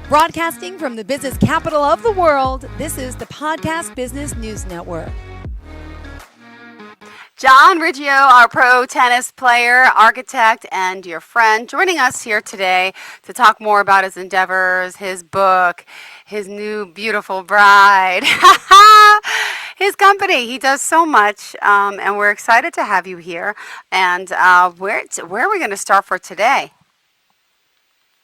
Broadcasting from the business capital of the world, this is the Podcast Business News Network. John Riggio, our pro tennis player, architect, and dear friend, joining us here today to talk more about his endeavors, his book, his new beautiful bride, his company. He does so much, and we're excited to have you here. And where are we going to start for today?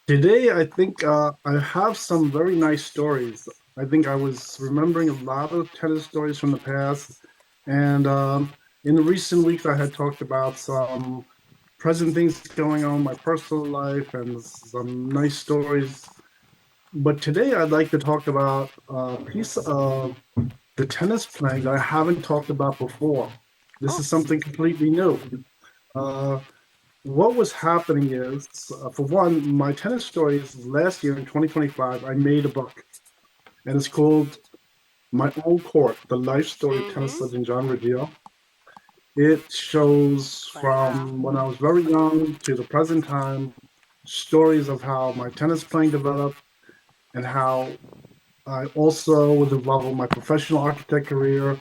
Today, I think I have some very nice stories. I think I was remembering a lot of tennis stories from the past, and in the recent weeks, I had talked about some present things going on in my personal life and some nice stories. But today, I'd like to talk about a piece of the tennis playing that I haven't talked about before. This is something completely new. Uh, what was happening is, for one, my tennis stories last year in 2025, I made a book, and it's called My Own Court, The Life Story of Tennis Legend John Riggio. It shows from when I was very young to the present time, stories of how my tennis playing developed and how I also was involved in my professional architect career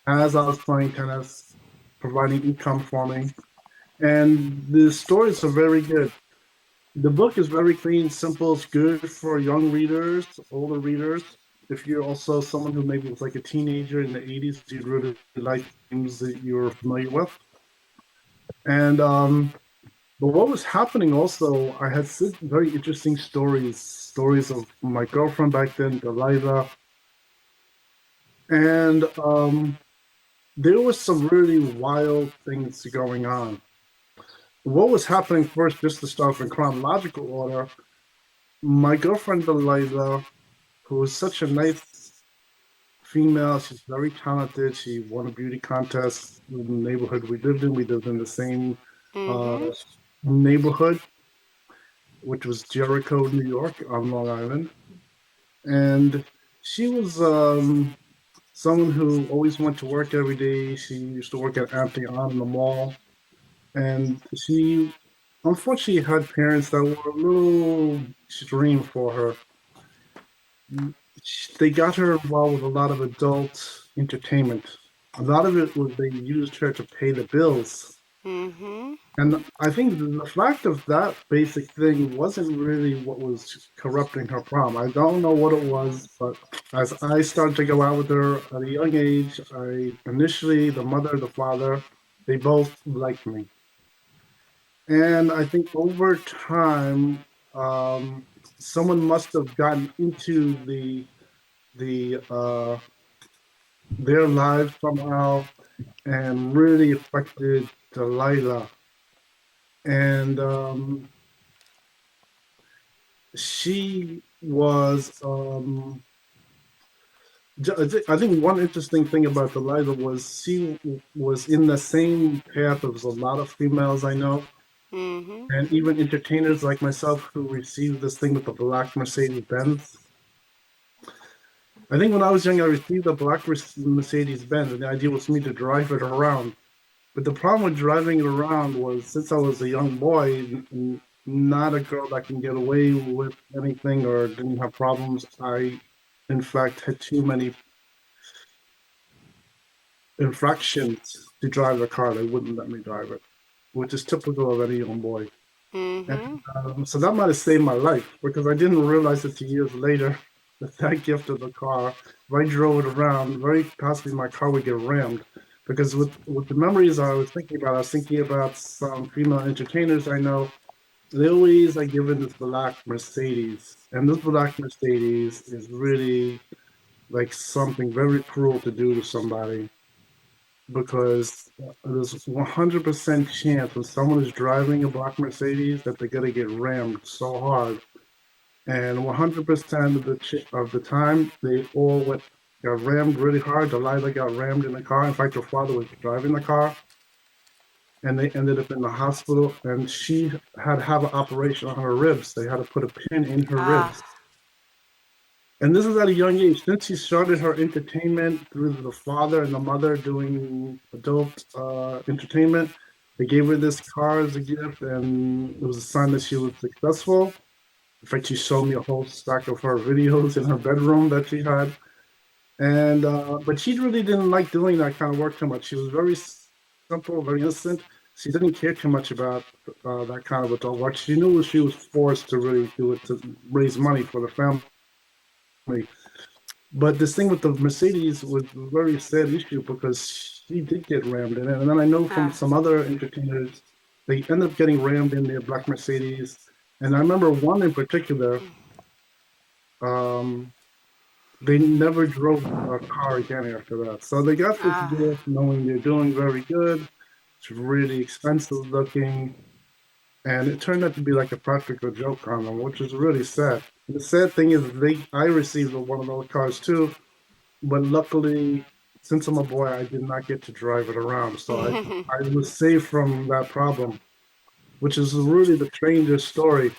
as I was playing tennis, providing income for me. And the stories are very good. The book is very clean, simple. It's good for young readers, older readers. If you're also someone who maybe was like a teenager in the 80s, you'd really like things that you're familiar with. And but what was happening also, I had some very interesting stories of my girlfriend back then, Delilah, and there was some really wild things going on. What was happening first, just to start in chronological order, my girlfriend Delilah, who was such a nice female, she's very talented. She won a beauty contest in the neighborhood we lived in. We lived in the same neighborhood, which was Jericho, New York, on Long Island. And she was someone who always went to work every day. She used to work at Anthony on in the mall. And she unfortunately had parents that were a little extreme for her. They got her involved with a lot of adult entertainment. A lot of it was they used her to pay the bills. And I think the fact of that basic thing wasn't really what was corrupting her prom. I don't know what it was, but as I started to go out with her at a young age, I initially, the mother, the father, they both liked me. And I think over time, someone must have gotten into the their lives somehow and really affected Delilah. And she was, I think one interesting thing about Delilah was she was in the same path as a lot of females I know. And even entertainers like myself who received this thing with the black Mercedes Benz. I think when I was young, I received a black Mercedes Benz, and the idea was for me to drive it around. But the problem with driving it around was, since I was a young boy, not a girl that can get away with anything or didn't have problems, I, in fact, had too many infractions to drive a car. They wouldn't let me drive it, which is typical of any young boy. And, so that might have saved my life, because I didn't realize it 2 years later that gift of the car, if I drove it around, very possibly my car would get rammed. Because with the memories I was thinking about some female entertainers I know. They always are given this black Mercedes, and this black Mercedes is really like something very cruel to do to somebody, because there's 100% chance when someone is driving a black Mercedes that they're gonna get rammed so hard. And 100% of the time, they all got rammed really hard. Delilah got rammed in the car. In fact, her father was driving the car, and they ended up in the hospital. And she had to have an operation on her ribs. They had to put a pin in her ribs. And this is at a young age. Since she started her entertainment through the father and the mother doing adult entertainment, they gave her this car as a gift, and it was a sign that she was successful. In fact, she showed me a whole stack of her videos in her bedroom that she had. And but she really didn't like doing that kind of work too much. She was very simple, very innocent. She didn't care too much about that kind of adult work. She knew she was forced to really do it to raise money for the family. But this thing with the Mercedes was a very sad issue because she did get rammed in it. And then I know from Uh, some other entertainers, they end up getting rammed in their black Mercedes. And I remember one in particular, um, they never drove a car again after that. So they got this uh, gift knowing they're doing very good. It's really expensive looking. And it turned out to be like a practical joke on them, which is really sad. The sad thing is I received one of those cars too, but luckily, since I'm a boy, I did not get to drive it around. So I was saved from that problem, which is really the strangest story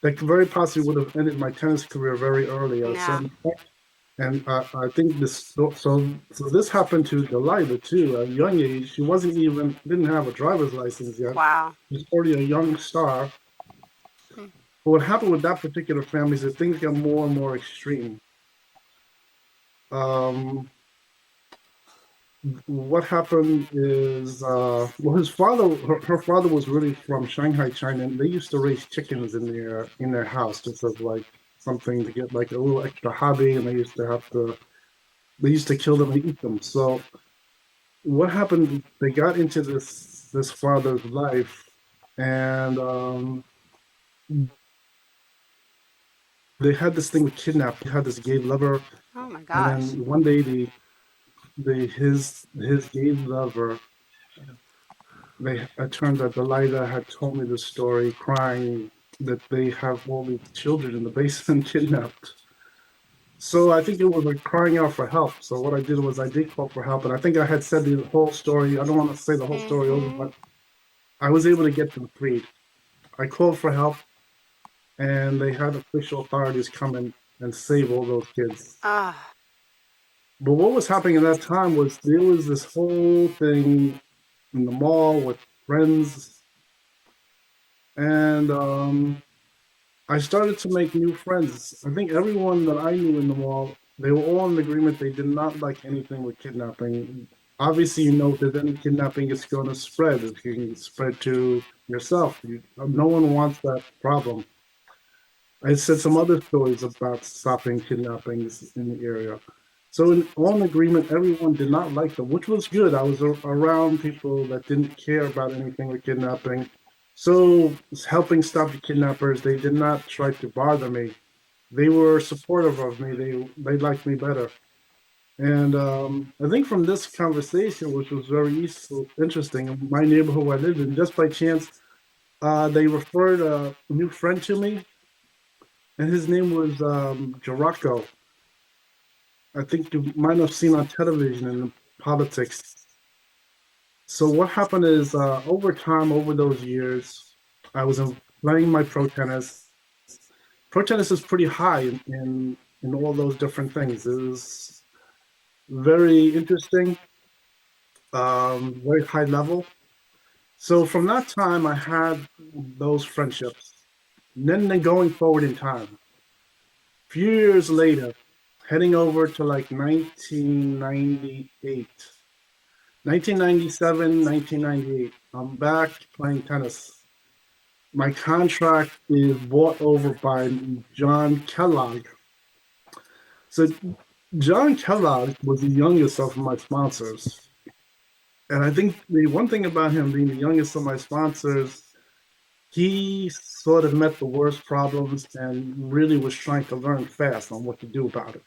that very possibly would have ended my tennis career very early at a yeah. certain point. And I think so this happened to Delilah too at a young age. She wasn't even didn't have a driver's license yet. Wow. She was already a young star. Hmm. But what happened with that particular family is that things got more and more extreme. Um, what happened is, well, her father was really from Shanghai, China, and they used to raise chickens in their house just as like something to get like a little extra hobby, and they used to kill them and eat them. So what happened? They got into this father's life, and they had this thing with kidnap. They had this gay lover, Oh my and gosh. then one day his gay lover. It turned out Delilah had told me the story, crying that they have all these children in the basement kidnapped. So I think it was like crying out for help. So what I did was I did call for help, and I think I had said the whole story. I don't want to say the whole story over, Mm-hmm. but I was able to get them freed. I called for help, and they had official authorities come in and save all those kids. Ah. But what was happening at that time was there was this whole thing in the mall with friends, and I started to make new friends. I think everyone that I knew in the mall, they were all in agreement they did not like anything with kidnapping. Obviously, you know, if there's any kidnapping, it's going to spread. It can spread to yourself. No one wants that problem. I said some other stories about stopping kidnappings in the area. So, in all agreement, everyone did not like them, which was good. I was around people that didn't care about anything with kidnapping. So, helping stop the kidnappers, they did not try to bother me. They were supportive of me. They liked me better. And I think from this conversation, which was interesting, in my neighborhood where I lived in, just by chance, they referred a new friend to me, and his name was Jericho. I think you might have seen on television in politics. So what happened is, over time, over those years, I was playing my pro tennis. Pro tennis is pretty high in all those different things. It was very interesting, very high level. So from that time, I had those friendships. And then going forward in time, a few years later, heading over to like 1998. 1997, 1998. I'm back playing tennis. My contract is bought over by John Kellogg. So John Kellogg was the youngest of my sponsors. And I think the one thing about him being the youngest of my sponsors, he sort of met the worst problems and really was trying to learn fast on what to do about it.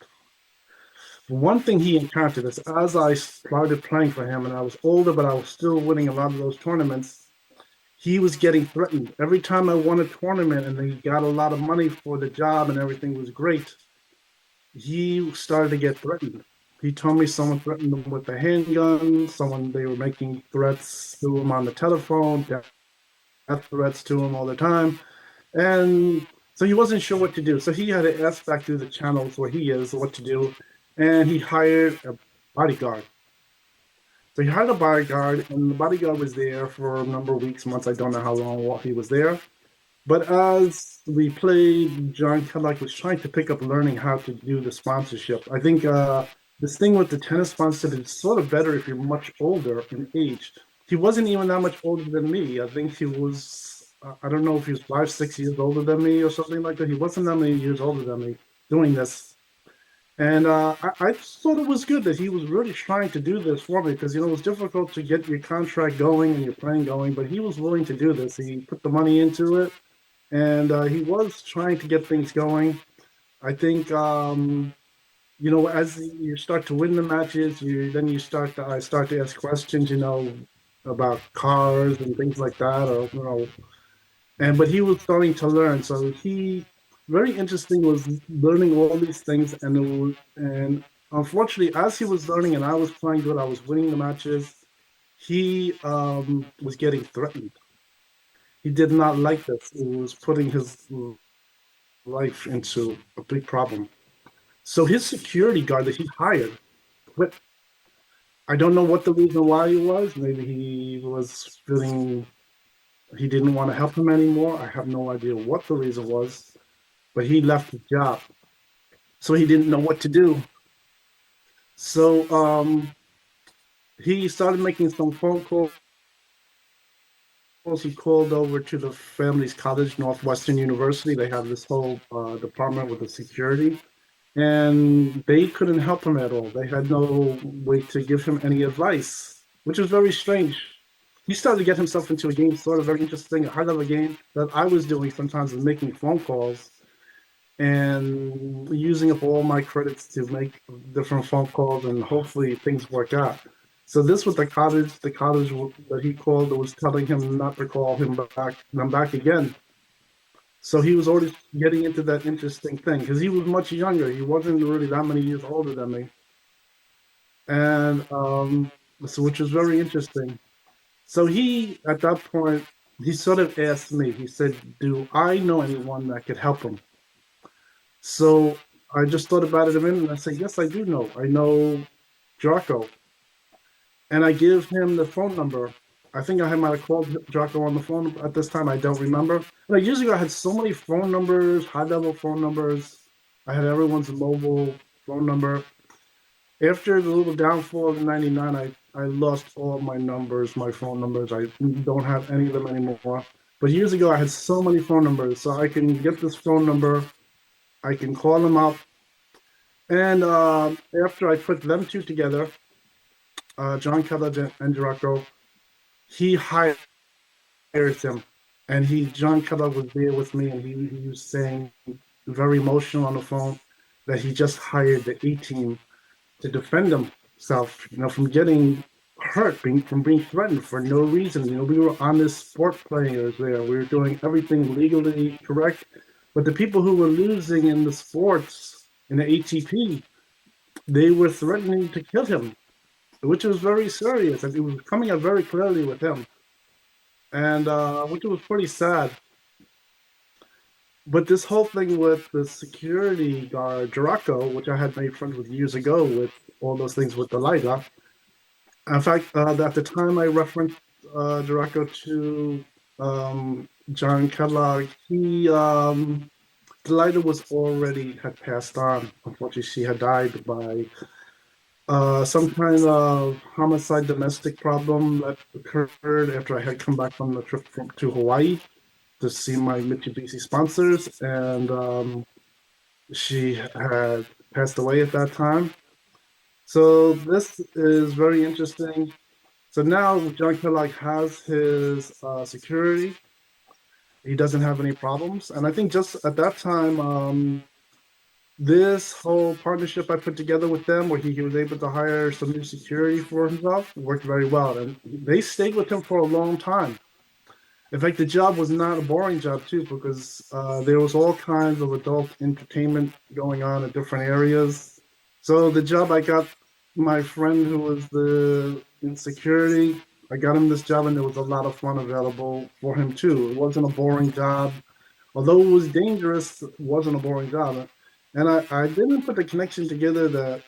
One thing he encountered is as I started playing for him and I was older, but I was still winning a lot of those tournaments, he was getting threatened. Every time I won a tournament and he got a lot of money for the job and everything was great, he started to get threatened. He told me someone threatened him with a handgun, they were making threats to him on the telephone, death threats to him all the time. And so he wasn't sure what to do. So he had to ask back through the channels where he is what to do. And he hired a bodyguard. So he hired a bodyguard, and the bodyguard was there for a number of weeks, months. I don't know how long he was there. But as we played, John Kellogg was trying to pick up learning how to do the sponsorship. I think this thing with the tennis sponsorship is sort of better if you're much older in age. He wasn't even that much older than me. I think he was, I don't know if he was 5, 6 years older than me or something like that. He wasn't that many years older than me doing this. And I just thought it was good that he was really trying to do this for me because, it was difficult to get your contract going and your plan going, but he was willing to do this. He put the money into it and he was trying to get things going. I think as you start to win the matches, I start to ask questions, about cars and things like that, or but he was starting to learn. So he very interesting was learning all these things, and unfortunately, as he was learning and I was playing good, I was winning the matches. He was getting threatened. He did not like this. It was putting his life into a big problem. So his security guard that he hired quit. I don't know what the reason why he was. Maybe he was feeling he didn't want to help him anymore. I have no idea what the reason was, but he left the job. So he didn't know what to do. So he started making some phone calls. He called over to the family's college, Northwestern University. They have this whole department with the security, and they couldn't help him at all. They had no way to give him any advice, which was very strange. He started to get himself into a game, sort of very interesting, a high level game that I was doing sometimes, was making phone calls and using up all my credits to make different phone calls, and hopefully things work out. So this was the college that he called that was telling him not to call him back, and I'm back again. So he was already getting into that interesting thing because he was much younger. He wasn't really that many years older than me, and so which was very interesting. So he, at that point, he sort of asked me. He said, "Do I know anyone that could help him?" So I just thought about it a minute, and I said, "Yes, I do know. I know Draco," and I give him the phone number. I think might have called Draco on the phone at this time. I don't remember. Like years ago, I had so many phone numbers, high level phone numbers. I had everyone's mobile phone number. After the little downfall in '99, I lost all my numbers, my phone numbers. I don't have any of them anymore. But years ago, I had so many phone numbers, so I can get this phone number. I can call them up, and after I put them two together, John Kellogg and Draco, he hired him, and John Kellogg was there with me, and he was saying very emotional on the phone that he just hired the A team to defend himself, from getting hurt, from being threatened for no reason. We were honest sport players there. We were doing everything legally correct, but the people who were losing in the sports in the ATP, they were threatening to kill him, which was very serious. It was coming out very clearly with him, and which was pretty sad. But this whole thing with the security guard Draco, which I had made friends with years ago, with all those things with the LIDA. In fact, at the time I referenced Draco to John Kellogg, the LIDA had passed on. Unfortunately, she had died by some kind of homicide domestic problem that occurred after I had come back from the trip to Hawaii to see my Mitsubishi sponsors, and she had passed away at that time. So this is very interesting. So now John Kellogg has his security. He doesn't have any problems, and I think just at that time, this whole partnership I put together with them, where he was able to hire some new security for himself, worked very well, and they stayed with him for a long time. In fact, the job was not a boring job too, because there was all kinds of adult entertainment going on in different areas. So the job I got, my friend who was in security, I got him this job, and there was a lot of fun available for him too. It wasn't a boring job, although it was dangerous. It wasn't a boring job, and I didn't put the connection together that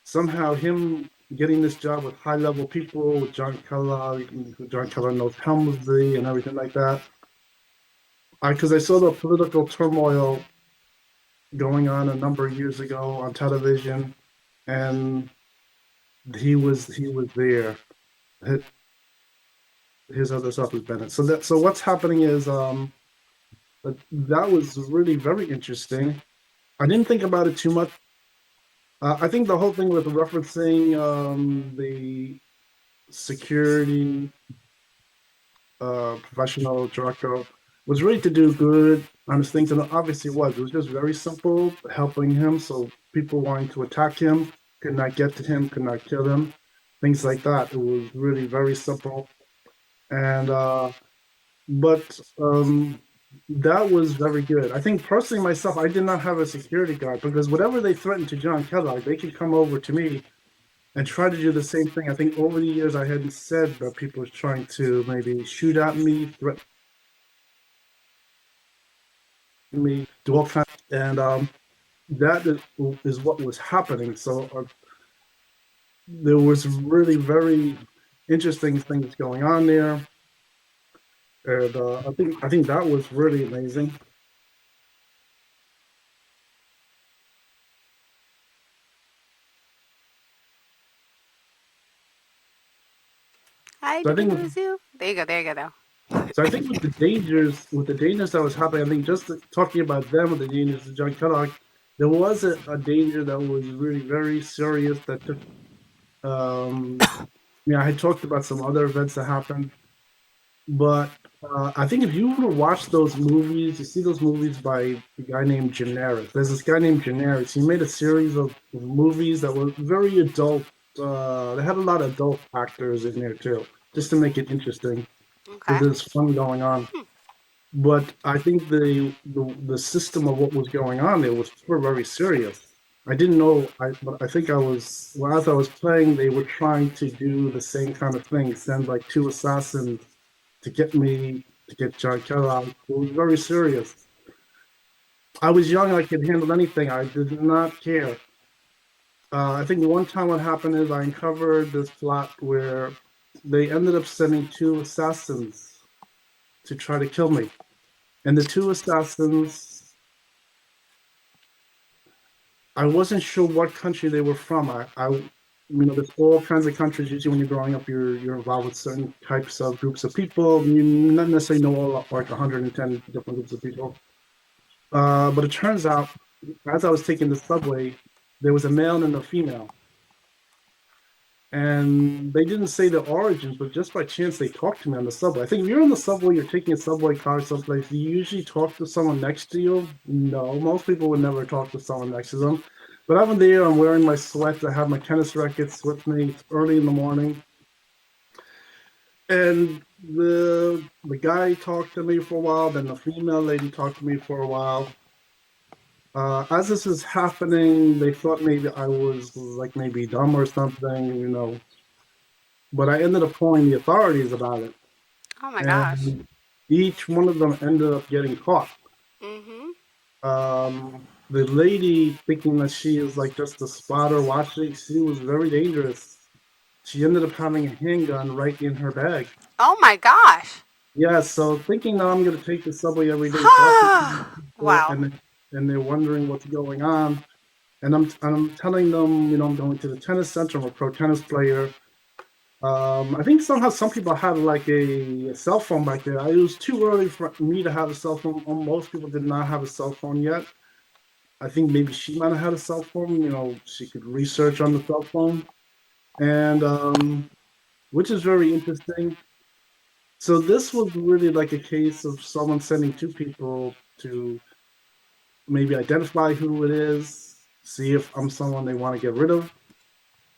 somehow him getting this job with high level people, with John Kellogg knows Helmsley and everything like that. because I saw the political turmoil going on a number of years ago on television, and he was there. His other stuff was Bennett. So what's happening is that was really very interesting. I didn't think about it too much. I think the whole thing with referencing the security professional director was really to do good, honest things, and obviously it was. It was just very simple, helping him. So people wanting to attack him could not get to him, could not kill him, things like that. It was really very simple, and but that was very good. I think personally myself, I did not have a security guard because whatever they threatened to John Kellogg, they could come over to me and try to do the same thing. I think over the years I hadn't said that people were trying to maybe shoot at me, threaten me, do all kinds, and that is what was happening. So there was really very interesting things going on there, and I think that was really amazing. Hi, So I did we think lose you? There you go. There you go. Though. So I think with the dangers that was happening, I think just talking about them with the dangers of John Kellogg, there was a danger that was really very serious that took. Um, I had talked about some other events that happened, but I think if you want to watch those movies, you see those movies by a guy named Generis. There's this guy named Generis. He made a series of movies that were very adult. They had a lot of adult actors in there too, just to make it interesting because Okay. there's fun going on. But I think the system of what was going on there was very serious. I didn't know, but I think well, as I was playing, they were trying to do the same kind of thing, send like two assassins to get John Kellogg. It was very serious. I was young, I could handle anything. I did not care. I think one time what happened is I uncovered this plot where they ended up sending two assassins to try to kill me. And the two assassins, I wasn't sure what country they were from. There's all kinds of countries. Usually, when you're growing up, you're involved with certain types of groups of people. You not necessarily know all like 110 different groups of people. But it turns out, as I was taking the subway, there was a male and a female, and they didn't say their origins, but just by chance they talked to me on the subway. I think if you're on the subway, you're taking a subway car someplace, do you usually talk to someone next to you? No, most people would never talk to someone next to them. But I'm there, I'm wearing my sweats, I have my tennis rackets with me, it's early in the morning. And the guy talked to me for a while, then the female lady talked to me for a while. As this is happening, they thought maybe I was like maybe dumb or something. But I ended up calling the authorities about it, Oh my gosh. and each one of them ended up getting caught. Mm-hmm. The lady, thinking that she is like just a spotter watching, she was very dangerous. She ended up having a handgun right in her bag. Oh my gosh. Yeah, so thinking now I'm going to take the subway every day, talking to people, Wow. and they're wondering what's going on. And I'm telling them, I'm going to the tennis center. I'm a pro tennis player. I think somehow some people had like a cell phone back there. It was too early for me to have a cell phone. Most people did not have a cell phone yet. I think maybe she might have had a cell phone. She could research on the cell phone, and which is very interesting. So this was really like a case of someone sending two people to maybe identify who it is, see if I'm someone they want to get rid of,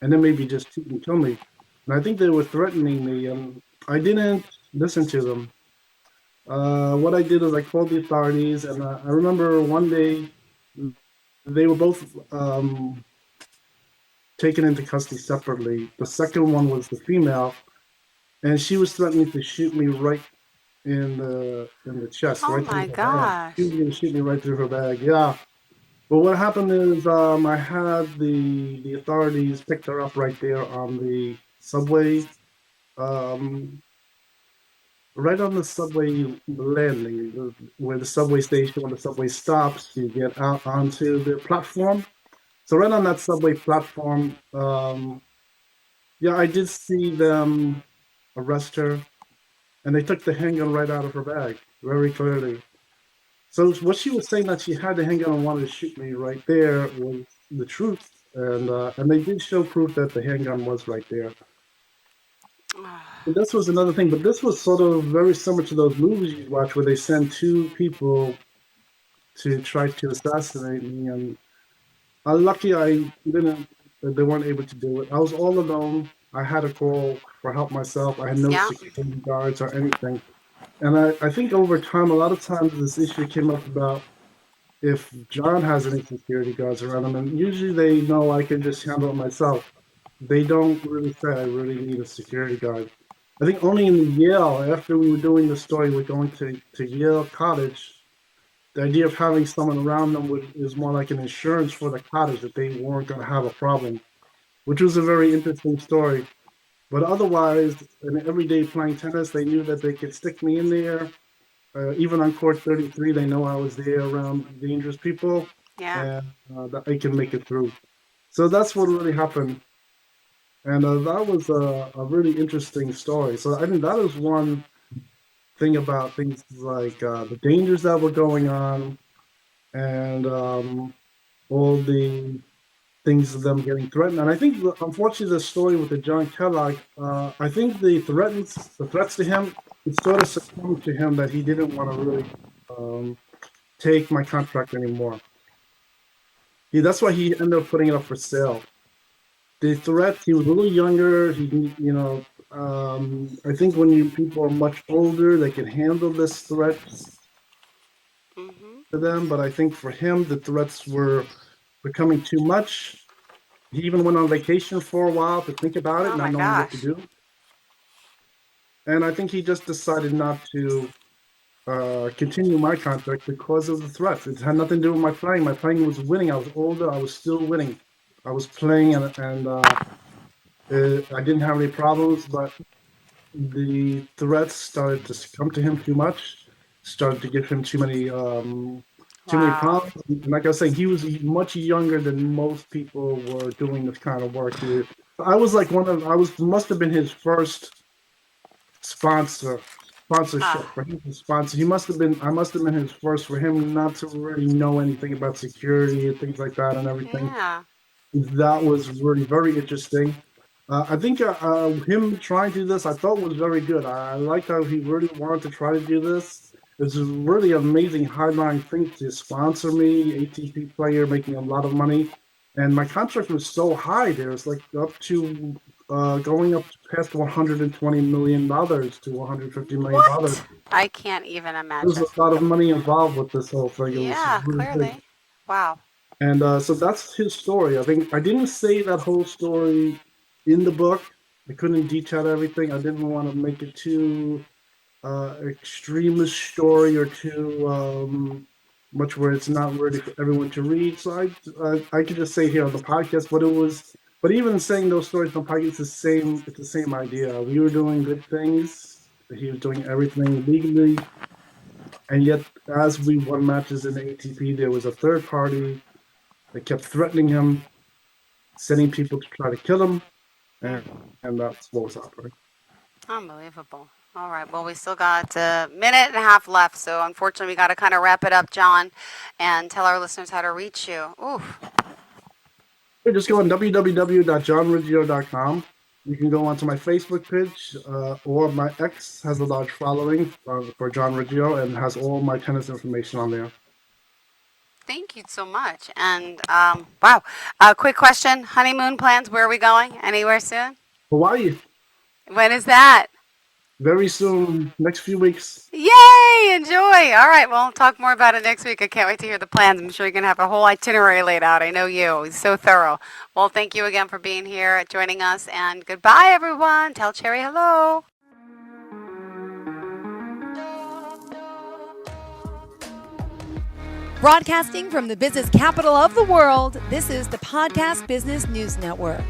and then maybe just shoot and kill me. And I think they were threatening me, and I didn't listen to them. What I did is I called the authorities, and I remember one day they were both taken into custody separately. The second one was the female, and she was threatening to shoot me right in the chest, Oh right through my her bag. She gosh. was going to shoot me right through her bag. Yeah. But what happened is I had the authorities picked her up right there on the subway. Um, right on the subway landing, where the subway station, when the subway stops, you get out onto the platform. So right on that subway platform, yeah, I did see them arrest her, and they took the handgun right out of her bag very clearly. So what she was saying that she had the handgun and wanted to shoot me right there was the truth, and they did show proof that the handgun was right there. And this was another thing, but this was sort of very similar to those movies you watch where they send two people to try to assassinate me, and lucky I didn't. They weren't able to do it. I was all alone. I had to call for help myself. I had no Yeah. security guards or anything. And I think over time, a lot of times this issue came up about if John has any security guards around him, and usually they know I can just handle it myself. They don't really say I really need a security guard. I think only in Yale, after we were doing the story, we're going to Yale Cottage. The idea of having someone around them is more like an insurance for the cottage that they weren't going to have a problem, which was a very interesting story. But otherwise, in everyday playing tennis, they knew that they could stick me in there. Even on court 33, they know I was there around dangerous people, Yeah. and that I can make it through. So that's what really happened. And that was a really interesting story. So I think that is one thing about things like the dangers that were going on, and all the things of them getting threatened. And I think, unfortunately, the story with the John Kellogg, I think the threats to him, it sort of succumbed to him that he didn't want to really um, take my contract anymore. That's why he ended up putting it up for sale. The threat, he was a little younger. I think when people are much older, they can handle this threat Hmm. to them. But I think for him, the threats were becoming too much. He even went on vacation for a while to think about it, Oh not my knowing what to gosh. do. And I think he just decided not to continue my contract because of the threats. It had nothing to do with my playing. My playing was winning. I was older. I was still winning. I was playing, and I didn't have any problems. But the threats started to succumb to him too much. Started to give him too many Wow. problems. And like I was saying, he was much younger than most people were doing this kind of work. I was like I was must have been his first sponsor Ah. sponsorship for him to sponsor. I must have been his first for him not to really know anything about security and things like that and everything. Yeah. That was really very interesting. I think him trying to do this, I thought was very good. I liked how he really wanted to try to do this. It's a really amazing highline thing to sponsor me, ATP player, making a lot of money. And my contract was so high there. It's like up to going up past $120 million to $150 million. What? I can't even There's imagine. a lot of money involved with this whole thing. It was Yeah, really big. clearly. Wow. And so that's his story. I think I didn't say that whole story in the book. I couldn't detail everything. I didn't want to make it too extremist story or too much where it's not ready for everyone to read. So I could just say here on the podcast what it was. But even saying those stories on the podcast, it's the same. It's the same idea. We were doing good things. He was doing everything legally, and yet as we won matches in the ATP, there was a third party that kept threatening him, sending people to try to kill him, and, Mm. and that's what was happening. Unbelievable. All right. Well, we still got a minute and a half left, so unfortunately, we got to kind of wrap it up, John, and tell our listeners how to reach you. Ooh. Just go on www.johnriggio.com. You can go onto my Facebook page, or my ex has a large following for John Riggio and has all my tennis information on there. Thank you so much. And wow, quick question: honeymoon plans? Where are we going? Anywhere soon? Hawaii, When is that? very soon, next few weeks. Yay! Enjoy. All right. Well, we'll talk more about it next week. I can't wait to hear the plans. I'm sure you're gonna have a whole itinerary laid out. I know you. It's so thorough. Well, thank you again for being here, joining us, and goodbye, everyone. Tell Cherry hello. Broadcasting from the business capital of the world, this is the Podcast Business News Network.